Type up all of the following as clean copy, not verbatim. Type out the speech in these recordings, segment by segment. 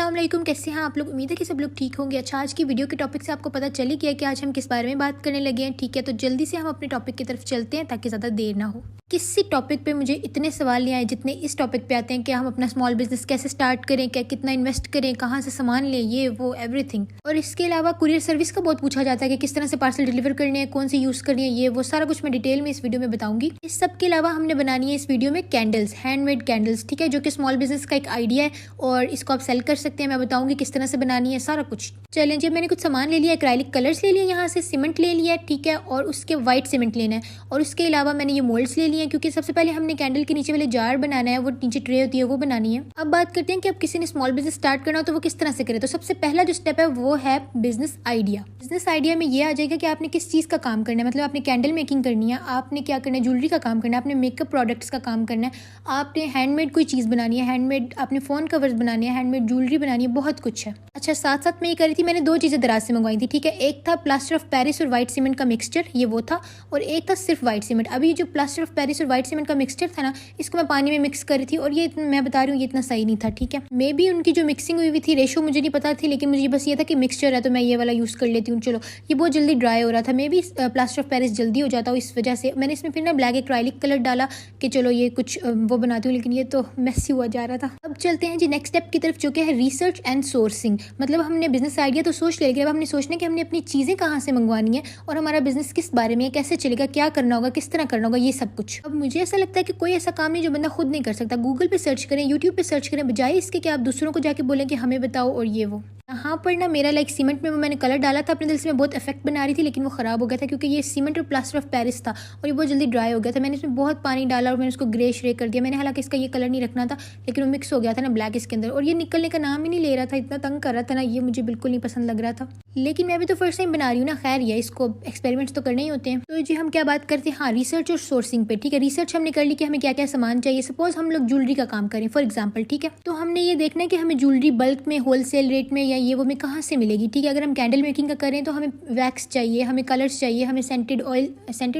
अस्सलाम वालेकुम, कैसे हैं आप लोग। उम्मीद है कि सब लोग ठीक होंगे। अच्छा, आज की वीडियो के टॉपिक से आपको पता चल ही गया कि आज हम किस बारे में बात करने लगे हैं। ठीक है, तो जल्दी से हम अपने टॉपिक की तरफ चलते हैं ताकि ज़्यादा देर ना हो। किसी टॉपिक पे मुझे इतने सवाल नहीं आए जितने इस टॉपिक पे आते हैं कि हम अपना स्मॉल बिजनेस कैसे स्टार्ट करें, क्या कितना इन्वेस्ट करें, कहाँ से सामान लें, ये वो एवरीथिंग। और इसके अलावा कुरियर सर्विस का बहुत पूछा जाता है कि किस तरह से पार्सल डिलीवर करने हैं, कौन सी यूज़ करनी है, ये वो सारा कुछ मैं डिटेल में इस वीडियो में बताऊंगी। इस सब के अलावा हमने बनानी है इस वीडियो में कैंडल्स, हैंडमेड कैंडल्स, ठीक है, जो कि स्मॉल बिजनेस का एक आइडिया है और इसको आप सेल कर सकते हैं। मैं बताऊंगी किस तरह से बनानी है सारा कुछ। चलें जी, मैंने कुछ सामान ले लिया, एक्राइलिक कलर्स ले लिया, यहाँ से सीमेंट ले लिया, ठीक है, और उसके वाइट सीमेंट लेना है। और उसके अलावा मैंने ये मोल्ड्स ले लिए हैं क्योंकि सबसे पहले हमने कैंडल के नीचे वाले जार बनाना है, वो नीचे ट्रे होती है वो बनानी है। अब बात करते हैं कि अब किसी ने स्मॉल बिजनेस स्टार्ट करना हो तो वो किस तरह से करे। तो सबसे पहला जो स्टेप है वो है बिजनेस आइडिया। बिजनेस आइडिया में ये आ जाएगा कि आपने किस चीज़ का काम करना है। मतलब आपने कैंडल मेकिंग करनी है, आपने क्या करना है, ज्वेलरी का काम करना है, आपने मेकअप प्रोडक्ट्स का काम करना है, आपने हैंडमेड कोई चीज़ बनानी है, हैंडमेड आपने फ़ोन कवर्स बनाने हैं, हैंडमेड ज्वेलरी बनानी है, बहुत कुछ है। अच्छा, साथ साथ में ये करी थी, मैंने दो चीज़ें दराज से मंगवाई थी, ठीक है। एक था प्लास्टर ऑफ पेरिस और वाइट सीमेंट का मिक्सचर, ये वो था, और एक था सिर्फ वाइट सीमेंट। अभी जो प्लास्टर ऑफ पेरिस और वाइट सीमेंट का मिक्सचर था ना, इसको मैं पानी में मिक्स करी थी और ये मैं बता रही हूँ ये इतना सही नहीं था, ठीक है। मे बी उनकी जो मिक्सिंग हुई थी रेशो मुझे नहीं पता थी, लेकिन मुझे बस ये था कि मिक्सचर है तो मैं ये वाला यूज़ कर लेती हूँ। चलो, ये बहुत जल्दी ड्राई हो रहा था, may be plaster of Paris जल्दी हो जाता हो, इस वजह से मैंने इसमें फिर ना ब्लैक एक्राइलिक कलर डाला कि चलो ये कुछ वो बनाती हूँ, लेकिन ये तो मेसी हुआ जा रहा था। अब चलते हैं जी नेक्स्ट स्टेप की तरफ, जो कि है रिसर्च एंड सोर्सिंग। मतलब हमने बिजनेस आइडिया तो सोच लिया, लेकिन अब हमने सोचना है कि हमने अपनी चीज़ें कहाँ से मंगवानी है और हमारा बिजनेस किस बारे में है, कैसे चलेगा, क्या करना होगा, किस तरह करना होगा, ये सब कुछ। अब मुझे ऐसा लगता है कि कोई ऐसा काम नहीं जो बंदा खुद नहीं कर सकता। गूगल पे सर्च करें, यूट्यूब पे सर्च करें, बजाय इसके कि आप दूसरों को जाके बोलें कि हमें बताओ और ये वो। यहाँ पर ना मेरा सीमेंट में वो मैंने कलर डाला था अपने दिल से, मैं बहुत इफेक्ट बना रही थी, लेकिन वो ख़राब हो गया था क्योंकि ये सीमेंट और प्लास्टर ऑफ पेरिस था और ये बहुत जल्दी ड्राई हो गया था। मैंने इसमें बहुत पानी डाला और मैंने उसको ग्रे श्रे कर दिया। मैंने हालांकि इसका ये कलर नहीं रखना था, लेकिन वो मिक्स हो गया था ना ब्लैक इसके अंदर, और ये निकलने का नाम ही नहीं ले रहा था, इतना तंग कर रहा था ना, ये मुझे बिल्कुल नहीं पसंद लग रहा था। लेकिन मैं भी तो फर्स्ट टाइम बना रही हूँ ना, खैर ये इसको एक्सपेरिमेंट्स तो करने ही होते हैं। तो जी हम क्या बात करते हैं, हाँ, रिसर्च और सोर्सिंग पे, ठीक है। रिसर्च हमने कर ली कि हमें क्या क्या सामान चाहिए। सपोज हम लोग ज्वेलरी का काम करें फॉर एग्जाम्पल, ठीक है, तो हमने ये देखना है कि हमें ज्वेलरी बल्क में, होलसेल रेट में या ये वो में कहाँ से मिलेगी, ठीक है। अगर हम कैंडल मेकिंग का करें तो हमें वैक्स चाहिए, हमें कलर्स चाहिए, हमें सेंटेड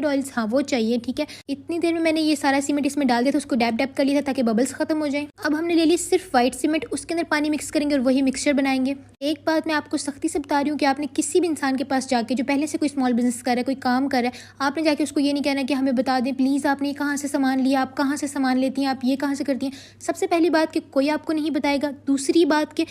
ऑयल्स हाँ वो चाहिए, ठीक है। इतनी देर में मैंने ये सारा सीमेंट इसमें डाल दिया था, उसको डैप डैप कर लिया था ताकि बबल्स खत्म हो जाए। अब हमने ले ली सिर्फ व्हाइट सीमेंट, उसके अंदर पानी मिक्स करेंगे और वही मिक्सचर बनाएंगे। एक बात मैं आपको सख्ती से बता रही हूँ कि आपने किसी भी इंसान के पास जाके जो पहले से कोई स्मॉल बिजनेस कर रहा है, कोई काम कर रहा है, आपने जाके उसको ये नहीं कहना कि हमें बता दें प्लीज़ आपने कहाँ से सामान लिया, आप कहाँ से सामान लेती हैं, आप ये कहाँ से करती हैं। सबसे पहली बात कि कोई आपको नहीं बताएगा। दूसरी बात कि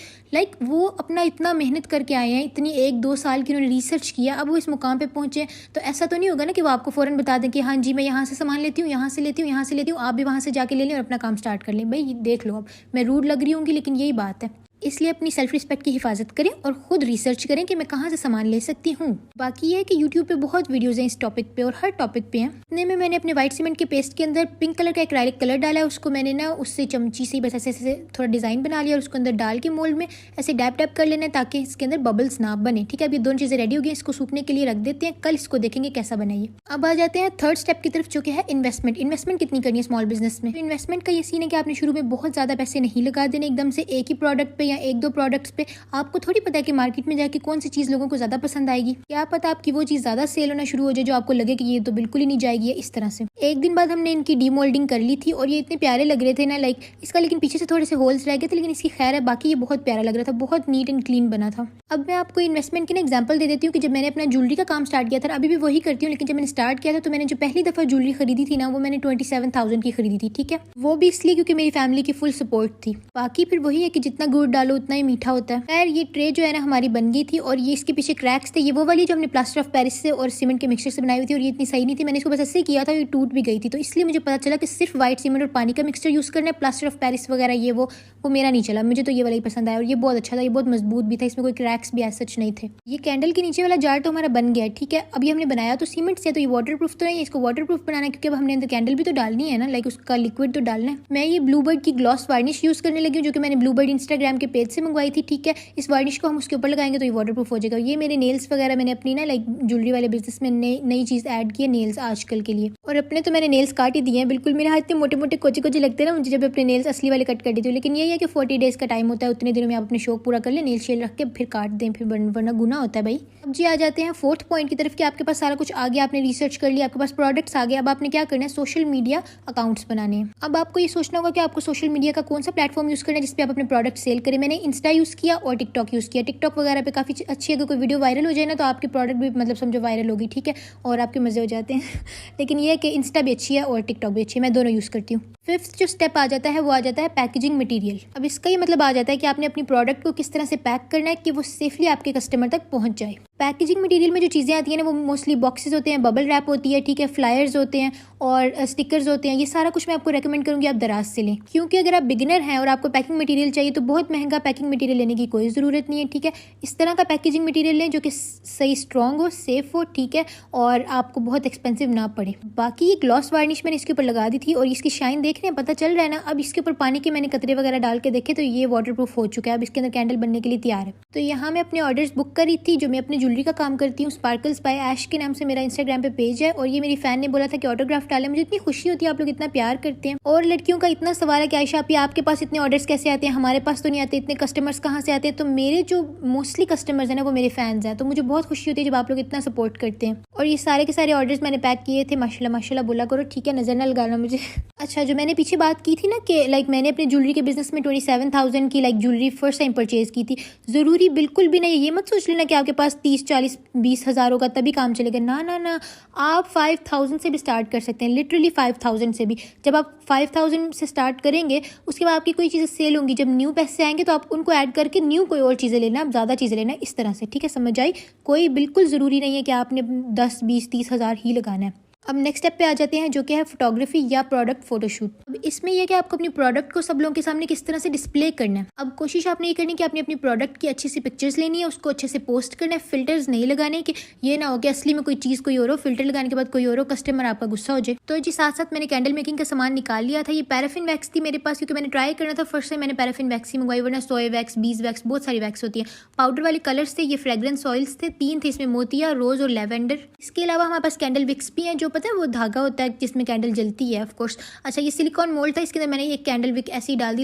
वो अपना इतना मेहनत करके आए हैं, इतनी 1-2 साल की उन्होंने रिसर्च किया, अब वो इस मुकाम पे पहुंचे, तो ऐसा तो नहीं होगा ना कि वो आपको फ़ौरन बता दें कि हाँ जी मैं यहाँ से सामान लेती हूँ, यहाँ से लेती हूँ, यहाँ से लेती हूँ, आप भी वहाँ से जाके ले लें और अपना काम स्टार्ट कर लें। भाई देख लो, अब मैं रूड लग रही हूँ लेकिन यही बात है। इसलिए अपनी सेल्फ रिस्पेक्ट की हिफाजत करें और खुद रिसर्च करें कि मैं कहाँ से सामान ले सकती हूँ। बाकी ये है कि यूट्यूब पे बहुत वीडियोस हैं इस टॉपिक पे और हर टॉपिक पे हैं। इतने में मैंने अपने व्हाइट सीमेंट के पेस्ट के अंदर पिंक कलर का एक्राइलिक कलर डाला है, उसको मैंने ना उससे चमची से बस ऐसे थोड़ा डिज़ाइन बना लिया और उसको अंदर डाल के मोल्ड में ऐसे डैप डैप कर लेना है ताकि इसके अंदर बबल्स ना बने, ठीक है। अब ये दोनों चीज़ें रेडी हो गई, इसको सूखने के लिए रख देते हैं, कल इसको देखेंगे कैसा बनाइए। अब आ जाते हैं थर्ड स्टेप की तरफ, जो कि है इन्वेस्टमेंट। इन्वेस्टमेंट कितनी करनी है स्मॉल बिजनेस में। इन्वेस्टमेंट का ये सीन है कि आपने शुरू में बहुत ज़्यादा पैसे नहीं लगा देने एकदम से एक ही प्रोडक्ट पे या 1-2 प्रोडक्ट्स पे। आपको थोड़ी पता है कि मार्केट में जाके कौन सी चीज़ लोगों को ज़्यादा पसंद आएगी, क्या पता आपकी वो चीज़ ज़्यादा सेल होना शुरू हो जाए जो आपको लगे कि ये तो बिल्कुल ही नहीं जाएगी। इस तरह से एक दिन बाद हमने इनकी डीमोल्डिंग कर ली थी और ये इतने प्यारे लग रहे थे ना, इसका लेकिन पीछे से थोड़े से होल्स रह गए थे, लेकिन इसकी खैर है, बाकी ये बहुत प्यारा लग रहा था, बहुत नीट एंड क्लीन बना था। अब मैं आपको इन्वेस्टमेंट की ना एग्जांपल दे देती हूँ कि जब मैंने अपना ज्वेलरी का काम स्टार्ट किया था, अभी भी वही करती हूँ, लेकिन जब मैंने स्टार्ट किया था तो मैंने जो पहली दफ़ा ज्वेलरी खरीदी थी ना, वो मैंने 27,000 की खरीदी थी, ठीक है। वो भी इसलिए क्योंकि मेरी फैमिली की फुल सपोर्ट थी। बाकी फिर वही है कि जितना गुड़ डालो उतना ही मीठा होता है। खैर ये ट्रे जो है ना हमारी बन गई थी और ये इसके पीछे क्रैक्स थे, ये वो वाली जो हमने प्लास्टर ऑफ पेरिस से और सीमेंट के मिक्सचर से बनाई हुई थी और ये इतनी सही नहीं थी, मैंने इसको बस ऐसे ही किया था, ये टूट भी गई थी। तो इसलिए मुझे पता चला कि सिर्फ व्हाइट सीमेंट और पानी का मिक्सचर यूज़ करना है, प्लास्टर ऑफ पेरिस वगैरह ये वो मेरा नहीं चला। मुझे तो ये वाला ही पसंद आया और ये बहुत अच्छा था, ये बहुत मजबूत भी था, इसमें कोई क्रैक्स भी ऐसा सच नहीं थे। ये कैंडल के नीचे वाला जार तो हमारा बन गया है, ठीक है। अभी हमने बनाया तो सीमेंट से, तो ये वाटर प्रूफ तो नहीं, इसको वाटर प्रूफ बनाना है क्योंकि अब हमने अंदर कैंडल भी तो डालनी है ना, उसका लिक्विड तो डालना है। मैं ये ब्लूबर्ड की ग्लॉस वार्निश यूज़ करने लगी हूँ, जो कि मैंने ब्लूबर्ड इंस्टाग्राम के पेज से मंगवाई थी, ठीक है। इस वार्निश को हम उसके ऊपर लगाएंगे तो ये वाटर प्रूफ हो जाएगा। ये मेरे नेल्स वगैरह मैंने अपनी ना ज्वेलरी वाले बिजनेस में नई चीज़ ऐड की है, नेल्स आजकल के लिए। और अपने तो मैंने नेल्स काट ही दिए हैं, बिल्कुल मेरे हाथ इतने मोटे मोटे कोचे कोचे लगते हैं ना मुझे जब अपने नेल्स असली वाले कट कर देती हूँ। लेकिन यही है कि 40 डेज़ का टाइम होता है, उतने दिनों में आप अपने शौक पूरा कर लें, नेल शेल रख के फिर काट दें, फिर वरना गुना होता है भाई। अब जी आ जाते हैं फोर्थ पॉइंट की तरफ कि आपके पास सारा कुछ आ गया, आपने रिसर्च कर लिया, आपके पास प्रोडक्ट्स आ गए, अब आपने क्या करना है, सोशल मीडिया अकाउंट्स बनाने हैं। अब आपको ये सोचना होगा कि आपको सोशल मीडिया का कौन सा प्लेटफॉर्म यूज़ करना है जिसपे आप अपने प्रोडक्ट सेल करें। करें, मैंने इंस्टा यूज़ किया और टिकटॉक यूज़ किया। टिकटॉक वगैरह पे काफ़ी अच्छी, अगर कोई वीडियो वायरल हो जाए ना तो आपकी प्रोडक्ट भी मतलब समझो वायरल होगी, ठीक है, और आपके मज़े हो जाते हैं लेकिन ये है कि इंस्टा भी अच्छी है और टिकटॉक भी अच्छी है, मैं दोनों यूज़ करती हूँ। फिफ्थ जो स्टेप आ जाता है वो आ जाता है पैकेजिंग मटेरियल। अब इसका ये मतलब आ जाता है कि आपने अपनी प्रोडक्ट को किस तरह से पैक करना है कि वो सेफली आपके कस्टमर तक पहुंच जाए। पैकेजिंग मटेरियल में जो चीज़ें आती हैं ना वो मोस्टली बॉक्सेस होते हैं, बबल रैप होती है, ठीक है, फ्लायर्स होते हैं और स्टिकर्स होते हैं। ये सारा कुछ मैं आपको रेकमेंड करूँगी आप दराज से लें, क्योंकि अगर आप बिगिनर हैं और आपको पैकिंग मटेरियल चाहिए तो बहुत महंगा पैकिंग मटेरियल लेने की कोई ज़रूरत नहीं है, ठीक है। इस तरह का पैकेजिंग मटेरियल लें जो कि सही स्ट्रॉन्ग हो, सेफ हो, ठीक है, और आपको बहुत एक्सपेंसिव ना पड़े। बाकी ये ग्लॉस वार्निश मैंने इसके ऊपर लगा दी थी और इसकी शाइन देख रहे हैं, पता चल रहा है ना। अब इसके ऊपर पानी के मैंने कतरे वगैरह डाल के देखे तो ये वाटरप्रूफ हो चुका है, अब इसके अंदर कैंडल बनने के लिए तैयार है। तो यहाँ मैं अपने ऑर्डर्स बुक करी थी, जो मैं अपनी ज्वेलरी का काम करती हूँ। स्पार्कल्स बाय ऐश के नाम से मेरा इंस्टाग्राम पे पेज है और ये मेरी फैन ने बोला था कि ऑटोग्राफ डालें। मुझे इतनी खुशी होती है, आप लोग इतना प्यार करते हैं। और लड़कियों का इतना सवाल है कि आयशा आपके पास इतने ऑर्डर्स कैसे आते हैं, हमारे पास तो नहीं आते, इतने कस्टमर्स कहाँ से आते हैं। तो मेरे जो मोस्टली कस्टमर्स हैं ना वो मेरे फैंस हैं, तो मुझे बहुत खुशी होती है जब आप लोग इतना सपोर्ट करते हैं। और ये सारे के सारे ऑर्डर्स मैंने पैक किए थे, माशाल्लाह माशाल्लाह बोला करो, ठीक है, नजर ना लगाना मुझे अच्छा, जो मैंने पीछे बात की थी ना कि लाइक मैंने अपने ज्वेलरी के बिजनेस में 27,000 की like jewellery first time purchase की थी। ज़रूरी बिल्कुल भी नहीं, ये मत सोच लेना कि आपके पास 30, 40, 20 हज़ार होगा तभी काम चलेगा, ना ना ना। आप 5,000 से भी स्टार्ट कर सकते हैं, लिटरली 5,000 से भी। जब आप 5,000 से स्टार्ट करेंगे उसके बाद आपकी कोई चीज़ें सेल होंगी, जब न्यू पैसे आएंगे तो आप उनको ऐड करके न्यू कोई और चीज़ें लेना, आप ज़्यादा चीज़ें लेना, इस तरह से, ठीक है, समझ आई। कोई बिल्कुल ज़रूरी नहीं है कि आपने 10, 20, 30 हज़ार ही लगाना है। अब नेक्स्ट स्टेप पे आ जाते हैं जो कि है फोटोग्राफी या प्रोडक्ट फोटोशूट। अब इसमें यह कि आपको अपनी प्रोडक्ट को सब लोगों के सामने किस तरह से डिस्प्ले करना है। अब कोशिश आपने ये करनी है कि आपने अपनी प्रोडक्ट की अच्छी सी पिक्चर्स लेनी है, उसको अच्छे से पोस्ट करना है, फिल्टर्स नहीं लगाने कि ये ना हो कि असली में कोई चीज़ कोई और हो, फिल्टर लगाने के बाद कोई और हो, कस्टमर आपका गुस्सा हो जाए। तो जी साथ साथ मैंने कैंडल मेकिंग का सामान निकाल लिया था। ये पैराफिन वैक्स थी मेरे पास, क्योंकि मैंने ट्राई करना था फर्स्ट टाइम, मैंने पैराफिन वैक्स ही मंगवाई, वरना सोया वैक्स, बीज वैक्स, बहुत सारी वैक्स होती है। पाउडर वाले कलर्स थे, ये फ्रेग्रेंस ऑयल्स थे, 3 थे इसमें, मोतिया, रोज और लेवेंडर। इसके अलावा हमारे पास कैंडल विक्स भी हैं, जो पता है वो धागा होता है जिसमें कैंडल जलती है ऑफ कोर्स। अच्छा, ये सिलिकॉन मोल्ड था, इसके अंदर मैंने एक कैंडल विक ऐसी डाल दी।